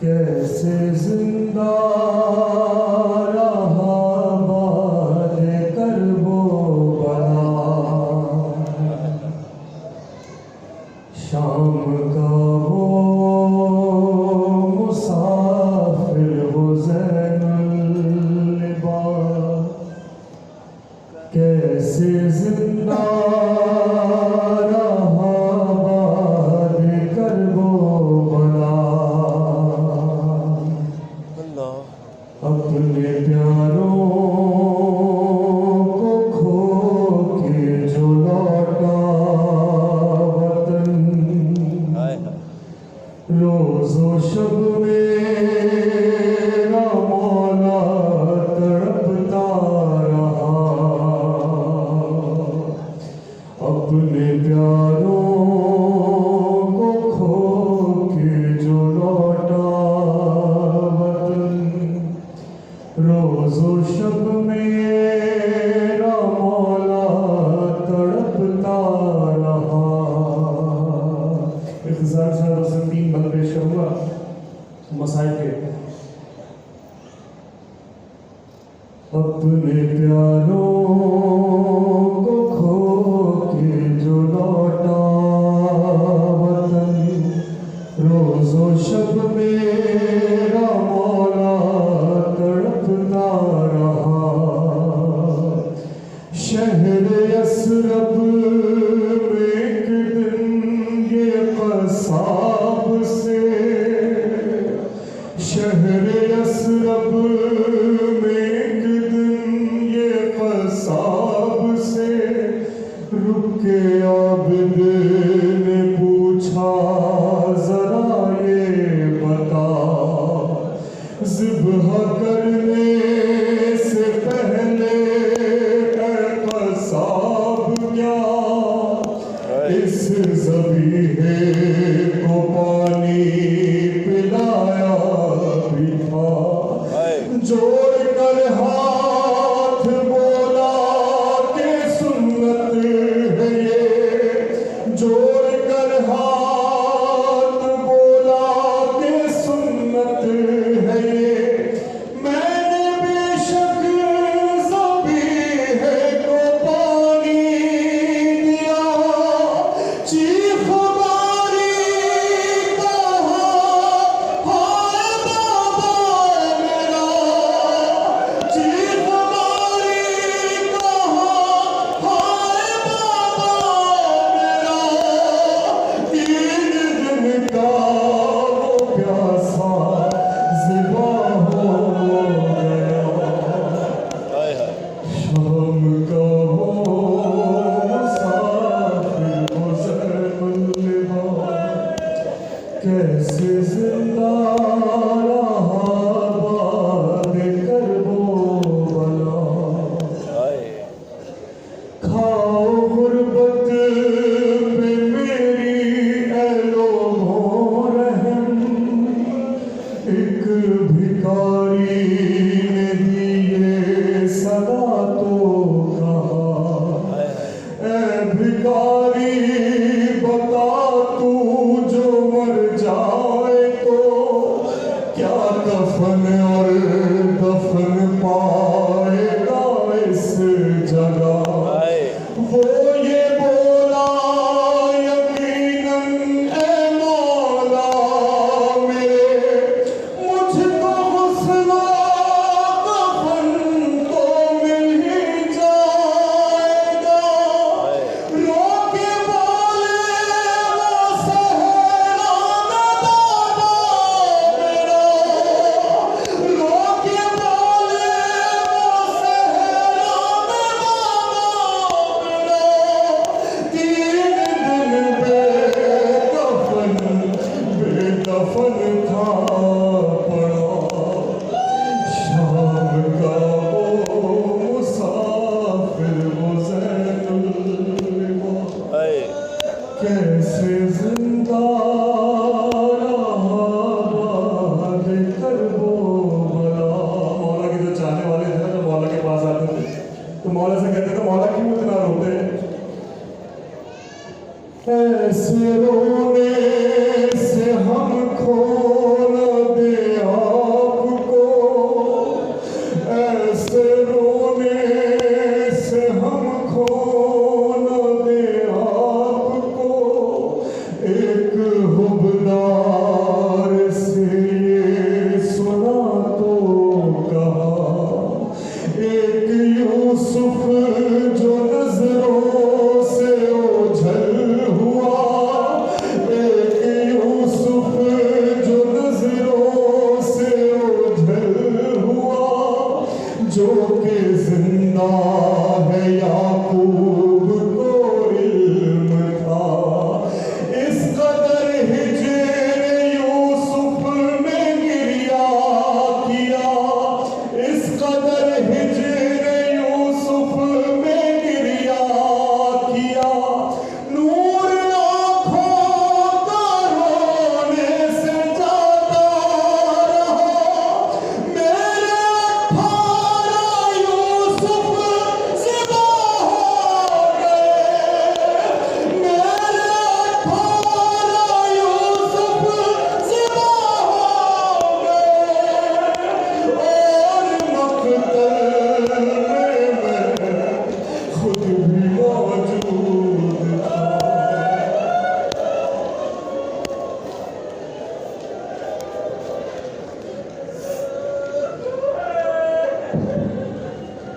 कैसे जिंदा रहा बात कर वो बड़ा, शाम का वो मुसाफिर वो ज़ैनुल लिबास, कैसे जिंदा रहा बात कर वो बड़ा, अपने प्यारों को खो के जो लौटा वतन, रोज़ो शब मेरा मौला तड़पता रहा, अपने प्यारों को खो के जो लौटा वतन, रोज़ो शब मेरा मौला तड़पता रहा। इख्तिसार से 3 बंद पेश करूँगा मसाइल के। अपने प्यारों को खो के जो लौटा वतन, रोज़ो शब मेरा मौला तड़पता रहा, शहर यसरब में एक दिन ये क़साब से, शहर यसरब में एक दिन ये क़साब से, रुक के आबिद ने पूछा जरा ये बता, ज़िब्ह करने से पहले क़साब क्या इस ज़बीहे को पानी पिलाया भी था, जोड़ कर हाथ बोला कि सुन्नत है ये, जोड़ कर हाथ बोला कि सुन्नत है ये, मैंने बेशक ज़बीहे को पानी दिया, चीख मारी कहा हाय बाबा मेरा, चीख मारी कहा हाय बाबा मेरा, 3 दिन का वो प्यासा ज़िबा हो गया, शाम का वो मुसाफिर वो ज़ैनुल लिबास, कैसे जिंदा रहा बात कर वो बला, खाओ गुर्बत पे मेरी ए लोगों रहम, एक भिखारी ने दिए सदा तो कहा, ए भिखारी बता तू जो मर जाए तो क्या कफन और दफन पाएगा इस जगह, वो ये बोला यकीनन ए मौला मेरे, मुझको हुस्न कफन तो मिल ही जाएगा, रो के बोले वो सहरा में बाबा मेरा, रो के बोले वो सहरा में बाबा मेरा, 3 दिन बेदफन था पड़ा, शाम का वो मुसाफिर वो ज़ैनुल लिबास, कैसे जिंदा रहा बात कर वो बला। मौला के जो चाहने वाले थे ना, जब मौला के पास आते थे तो मौला से कहते थे मौला क्यों इतना रोते हैं, ऐसे रोने से हमको न दे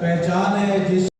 पहचान है जिस